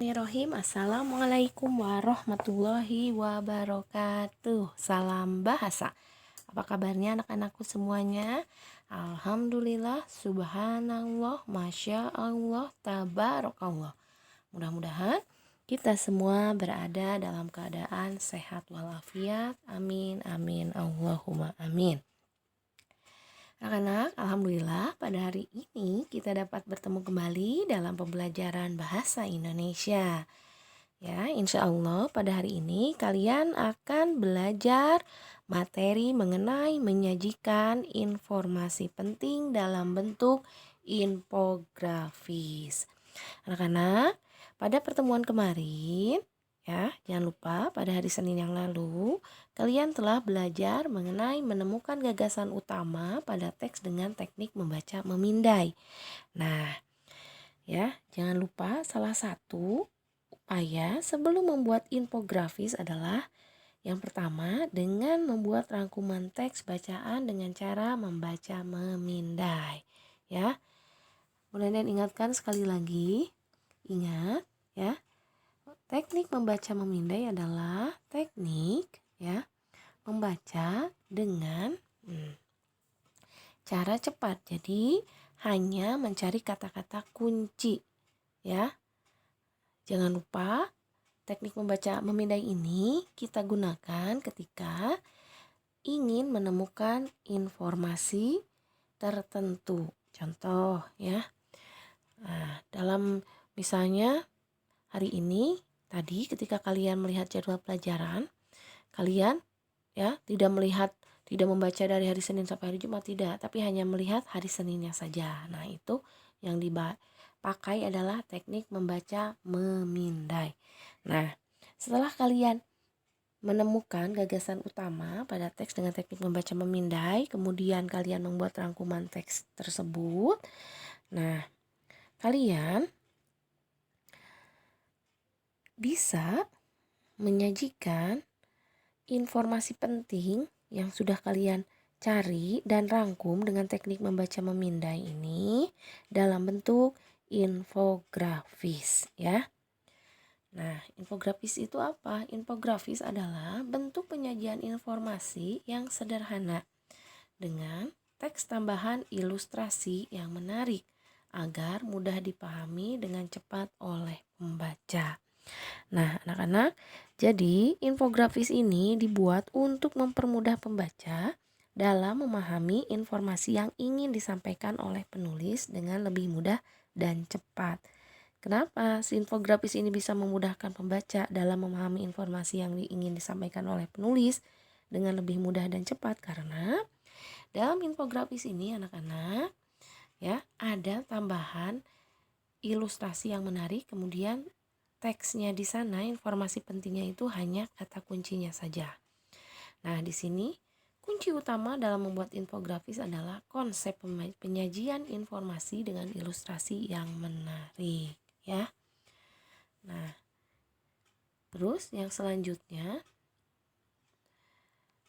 Bismillahirrahmanirrahim. Assalamualaikum warahmatullahi wabarakatuh. Salam bahasa. Apa kabarnya anak-anakku semuanya? Alhamdulillah, subhanallah, masya Allah, tabarakallah. Mudah-mudahan kita semua berada dalam keadaan sehat walafiat. Amin, amin, Allahumma amin. Anak-anak, alhamdulillah pada hari ini kita dapat bertemu kembali dalam pembelajaran bahasa Indonesia. Ya, insya Allah pada hari ini kalian akan belajar materi mengenai menyajikan informasi penting dalam bentuk infografis. Anak-anak, pada pertemuan kemarin, ya, jangan lupa pada hari Senin yang lalu, kalian telah belajar mengenai menemukan gagasan utama pada teks dengan teknik membaca memindai. Nah, ya, jangan lupa salah satu upaya sebelum membuat infografis adalah yang pertama dengan membuat rangkuman teks bacaan dengan cara membaca memindai. Ya, kemudian ingatkan sekali lagi, ingat ya, teknik membaca memindai adalah teknik ya membaca dengan cara cepat. Jadi hanya mencari kata-kata kunci ya. Jangan lupa teknik membaca memindai ini kita gunakan ketika ingin menemukan informasi tertentu. Contoh ya. Nah, dalam misalnya hari ini tadi ketika kalian melihat jadwal pelajaran, kalian ya tidak membaca dari hari Senin sampai hari Jumat, tidak, tapi hanya melihat hari Seninnya saja. Nah, itu yang dipakai adalah teknik membaca memindai. Nah, setelah kalian menemukan gagasan utama pada teks dengan teknik membaca memindai, kemudian kalian membuat rangkuman teks tersebut. Nah, kalian bisa menyajikan informasi penting yang sudah kalian cari dan rangkum dengan teknik membaca memindai ini dalam bentuk infografis ya. Nah, infografis itu apa? Infografis adalah bentuk penyajian informasi yang sederhana dengan teks tambahan ilustrasi yang menarik agar mudah dipahami dengan cepat oleh pembaca. Nah, anak-anak, jadi infografis ini dibuat untuk mempermudah pembaca dalam memahami informasi yang ingin disampaikan oleh penulis dengan lebih mudah dan cepat. Kenapa si infografis ini bisa memudahkan pembaca dalam memahami informasi yang ingin disampaikan oleh penulis dengan lebih mudah dan cepat? Karena dalam infografis ini anak-anak ya ada tambahan ilustrasi yang menarik, kemudian teksnya di sana, informasi pentingnya itu hanya kata kuncinya saja. Nah, di sini kunci utama dalam membuat infografis adalah konsep penyajian informasi dengan ilustrasi yang menarik, ya. Nah, terus yang selanjutnya,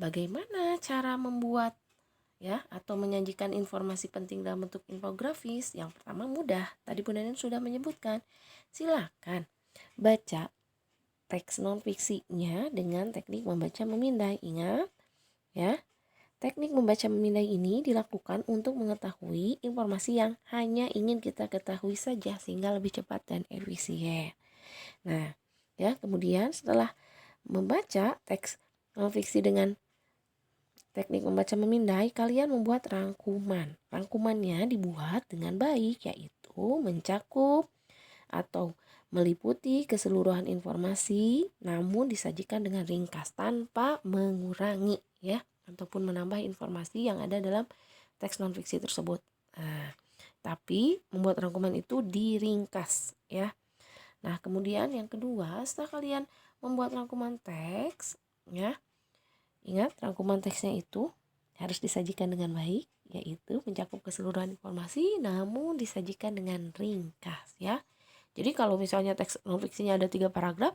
bagaimana cara membuat ya atau menyajikan informasi penting dalam bentuk infografis? Yang pertama mudah. Tadi Bunda Nen sudah menyebutkan. Silakan baca teks non-fiksinya dengan teknik membaca memindai. Ingat ya, teknik membaca memindai ini dilakukan untuk mengetahui informasi yang hanya ingin kita ketahui saja sehingga lebih cepat dan efisien. Nah, ya, kemudian setelah membaca teks non-fiksi dengan teknik membaca memindai, kalian membuat rangkuman. Rangkumannya dibuat dengan baik, yaitu mencakup atau meliputi keseluruhan informasi namun disajikan dengan ringkas tanpa mengurangi ya ataupun menambah informasi yang ada dalam teks non-fiksi tersebut. Nah, tapi membuat rangkuman itu diringkas ya. Nah, kemudian yang kedua, setelah kalian membuat rangkuman teks ya, ingat rangkuman teksnya itu harus disajikan dengan baik, yaitu mencakup keseluruhan informasi namun disajikan dengan ringkas ya. Jadi kalau misalnya teks non-fiksinya ada 3 paragraf,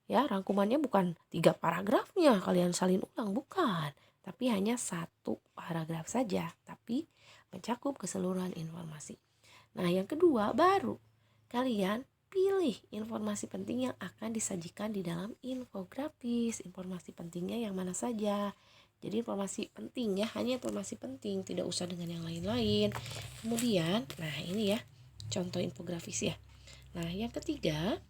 ya rangkumannya bukan 3 paragrafnya kalian salin ulang, bukan. Tapi hanya 1 paragraf saja, tapi mencakup keseluruhan informasi. Nah, yang kedua baru kalian pilih informasi penting yang akan disajikan di dalam infografis. Informasi pentingnya yang mana saja. Jadi informasi penting ya, hanya informasi penting, tidak usah dengan yang lain-lain. Kemudian, nah ini ya, contoh infografis ya. Nah, yang ketiga,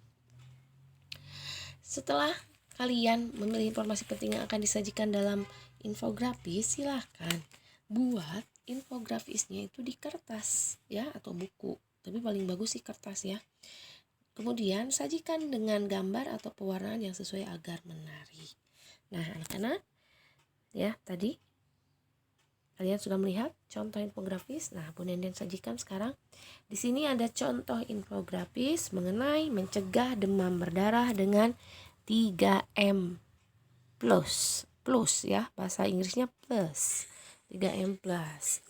setelah kalian memilih informasi penting yang akan disajikan dalam infografis, silahkan buat infografisnya itu di kertas ya, atau buku. Tapi paling bagus sih kertas ya. Kemudian sajikan dengan gambar atau pewarnaan yang sesuai agar menarik. Nah, anak-anak ya, tadi kalian sudah melihat contoh infografis. Nah, Bu Nenden sajikan sekarang. Di sini ada contoh infografis mengenai mencegah demam berdarah dengan 3M plus. Plus ya, bahasa Inggrisnya plus. 3M plus.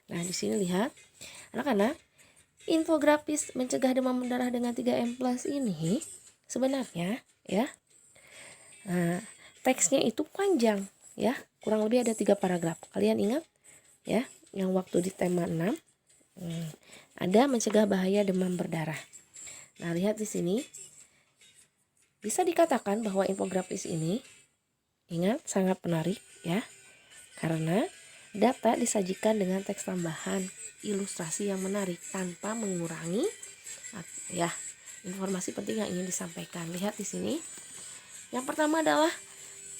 Nah, di sini lihat anak-anak, infografis mencegah demam berdarah dengan 3M plus ini sebenarnya ya, teksnya itu panjang ya, kurang lebih ada 3 paragraf. Kalian ingat ya, yang waktu di tema 6 ada mencegah bahaya demam berdarah. Nah, lihat di sini bisa dikatakan bahwa infografis ini, ingat, sangat menarik ya, karena data disajikan dengan teks tambahan, ilustrasi yang menarik tanpa mengurangi ya informasi penting yang ingin disampaikan. Lihat di sini. Yang pertama adalah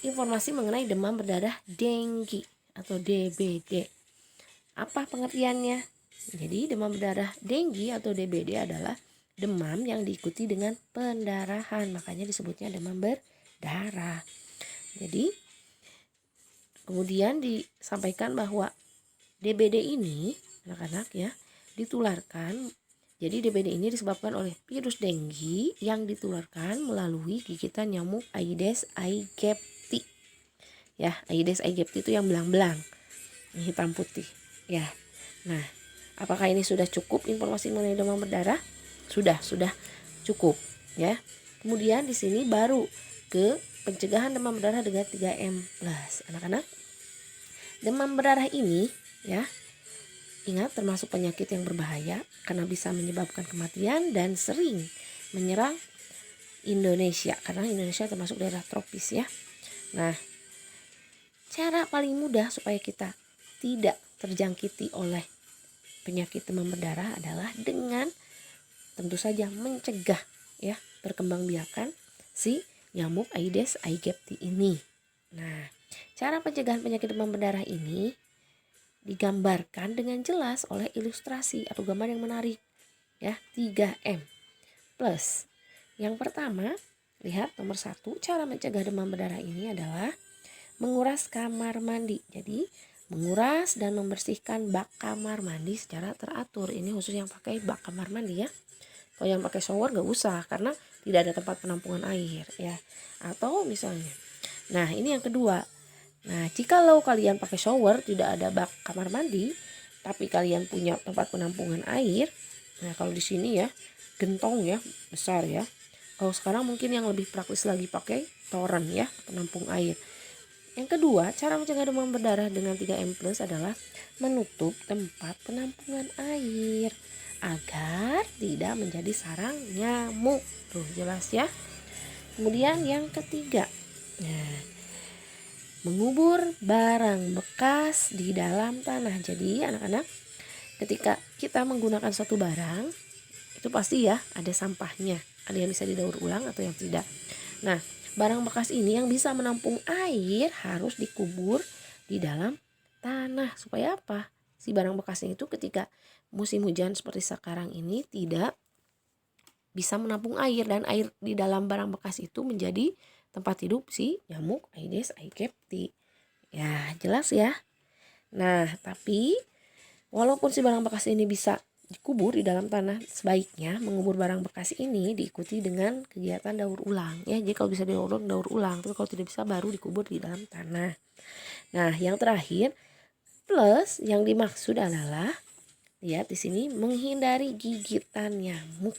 informasi mengenai demam berdarah dengue atau DBD. Apa pengertiannya? Jadi demam berdarah dengue atau DBD adalah demam yang diikuti dengan pendarahan, makanya disebutnya demam berdarah. Jadi kemudian disampaikan bahwa DBD ini anak-anak ya ditularkan. Jadi DBD ini disebabkan oleh virus dengue yang ditularkan melalui gigitan nyamuk Aedes aegypti. Ya, Aedes aegypti itu yang belang-belang, hitam putih. Ya. Nah, apakah ini sudah cukup informasi mengenai demam berdarah? Sudah cukup ya. Kemudian di sini baru ke pencegahan demam berdarah dengan 3M plus. Anak-anak, demam berdarah ini ya, ingat, termasuk penyakit yang berbahaya karena bisa menyebabkan kematian dan sering menyerang Indonesia karena Indonesia termasuk daerah tropis ya. Nah, cara paling mudah supaya kita tidak terjangkiti oleh penyakit demam berdarah adalah dengan tentu saja mencegah ya perkembangbiakan si nyamuk Aedes aegypti ini. Nah, cara pencegahan penyakit demam berdarah ini digambarkan dengan jelas oleh ilustrasi atau gambar yang menarik ya, 3M plus. Yang pertama, lihat nomor 1, cara mencegah demam berdarah ini adalah menguras kamar mandi. Jadi menguras dan membersihkan bak kamar mandi secara teratur. Ini khusus yang pakai bak kamar mandi ya. Kalau yang pakai shower gak usah karena tidak ada tempat penampungan air ya. Atau misalnya, nah ini yang kedua. Nah, jikalau kalian pakai shower tidak ada bak kamar mandi, tapi kalian punya tempat penampungan air. Nah, kalau di sini ya gentong ya, besar ya. Kalau sekarang mungkin yang lebih praktis lagi pakai toren ya, penampung air. Yang kedua, cara mencegah demam berdarah dengan 3M plus adalah menutup tempat penampungan air agar tidak menjadi sarang nyamuk. Tuh, jelas ya. Kemudian yang ketiga, nah, mengubur barang bekas di dalam tanah. Jadi anak-anak, ketika kita menggunakan suatu barang, itu pasti ya ada sampahnya. Ada yang bisa didaur ulang atau yang tidak. Nah, barang bekas ini yang bisa menampung air harus dikubur di dalam tanah. Supaya apa? Si barang bekasnya itu ketika musim hujan seperti sekarang ini tidak bisa menampung air, dan air di dalam barang bekas itu menjadi tempat hidup si nyamuk Aedes aegypti. Ya, jelas ya. Nah, tapi walaupun si barang bekas ini bisa dikubur di dalam tanah, sebaiknya mengubur barang bekas ini diikuti dengan kegiatan daur ulang. Ya, jadi kalau bisa daur ulang, tapi kalau tidak bisa baru dikubur di dalam tanah. Nah, yang terakhir, plus yang dimaksud adalah, lihat di sini, menghindari gigitan nyamuk.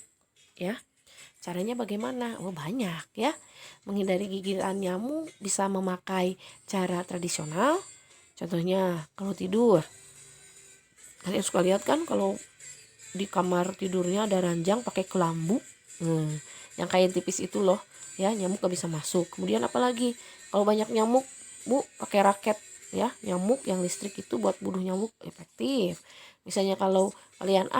Ya. Caranya bagaimana? Oh, banyak ya. Menghindari gigitan nyamuk bisa memakai cara tradisional. Contohnya kalau tidur. Kalian suka lihat kan kalau di kamar tidurnya ada ranjang pakai kelambu. Yang kain tipis itu loh ya, nyamuk gak bisa masuk. Kemudian apalagi kalau banyak nyamuk, Bu, pakai raket ya, nyamuk yang listrik itu buat bunuh nyamuk efektif. Misalnya kalau kalian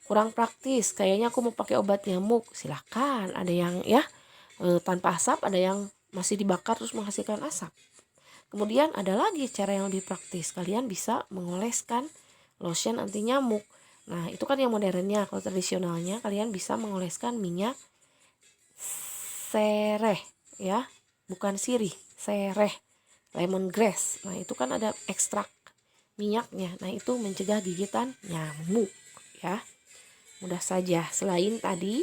kurang praktis, kayaknya aku mau pakai obat nyamuk, silahkan. Ada yang ya tanpa asap, ada yang masih dibakar terus menghasilkan asap. Kemudian ada lagi cara yang lebih praktis, kalian bisa mengoleskan lotion anti nyamuk. Nah itu kan yang modernnya. Kalau tradisionalnya kalian bisa mengoleskan minyak sereh ya, bukan sirih, sereh, lemongrass. Nah itu kan ada ekstrak minyaknya. Nah itu mencegah gigitan nyamuk ya. Mudah saja. Selain tadi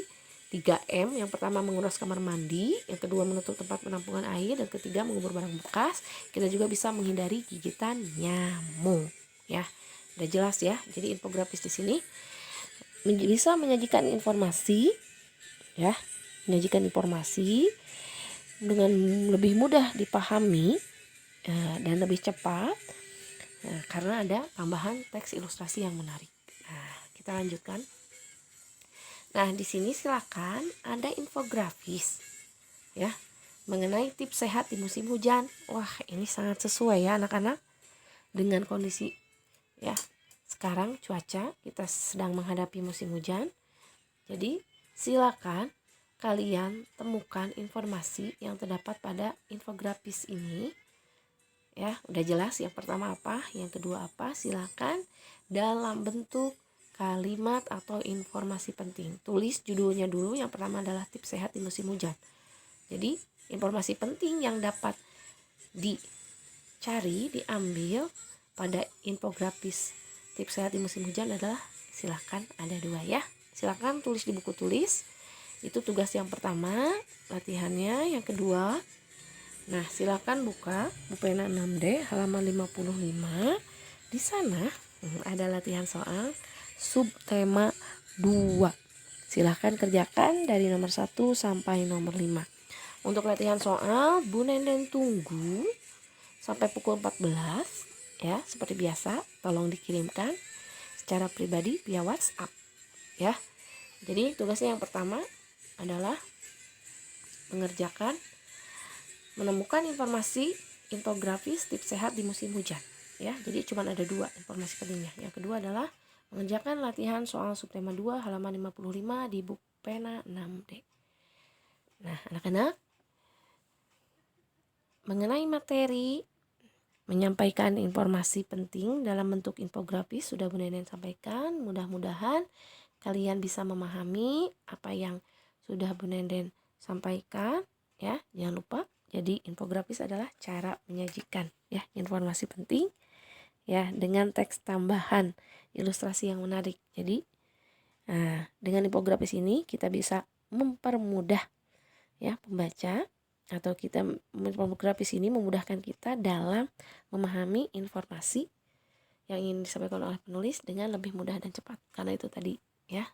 3M, yang pertama menguras kamar mandi, yang kedua menutup tempat penampungan air, dan ketiga mengubur barang bekas, kita juga bisa menghindari gigitan nyamuk ya. Udah jelas ya. Jadi infografis di sini bisa menyajikan informasi ya, menyajikan informasi dengan lebih mudah dipahami dan lebih cepat karena ada tambahan teks ilustrasi yang menarik. Nah, kita lanjutkan. Nah, di sini silakan ada infografis ya mengenai tips sehat di musim hujan. Wah, ini sangat sesuai ya anak-anak dengan kondisi ya. Sekarang cuaca kita sedang menghadapi musim hujan. Jadi, silakan kalian temukan informasi yang terdapat pada infografis ini. Ya, udah jelas yang pertama apa, yang kedua apa, silakan dalam bentuk kalimat atau informasi penting. Tulis judulnya dulu, yang pertama adalah tips sehat di musim hujan. Jadi, informasi penting yang dapat dicari, diambil pada infografis tips sehat di musim hujan adalah silakan ada 2 ya. Silakan tulis di buku tulis. Itu tugas yang pertama, latihannya. Yang kedua, nah, silakan buka buku pena 6D halaman 55. Di sana ada latihan soal subtema 2. Silakan kerjakan dari nomor 1 sampai nomor 5. Untuk latihan soal, Bu Nenden tunggu sampai pukul 14 ya, seperti biasa. Tolong dikirimkan secara pribadi via WhatsApp ya. Jadi tugasnya yang pertama adalah menemukan informasi infografis tips sehat di musim hujan ya. Jadi cuma ada 2 informasi pentingnya. Yang kedua adalah mengerjakan latihan soal subtema 2 halaman 55 di buku pena 6D. Nah, anak-anak, mengenai materi menyampaikan informasi penting dalam bentuk infografis sudah Bu Nenen sampaikan. Mudah-mudahan kalian bisa memahami apa yang sudah Bu Nenen sampaikan ya. Jangan lupa, jadi infografis adalah cara menyajikan ya informasi penting ya dengan teks tambahan ilustrasi yang menarik. Jadi dengan infografis ini kita bisa mempermudah ya pembaca, atau kita infografis ini memudahkan kita dalam memahami informasi yang ingin disampaikan oleh penulis dengan lebih mudah dan cepat. Karena itu tadi ya.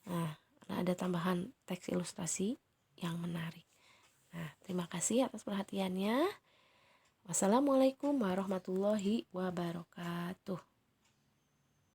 Nah, ada tambahan teks ilustrasi yang menarik. Nah, terima kasih atas perhatiannya. Wassalamualaikum warahmatullahi wabarakatuh.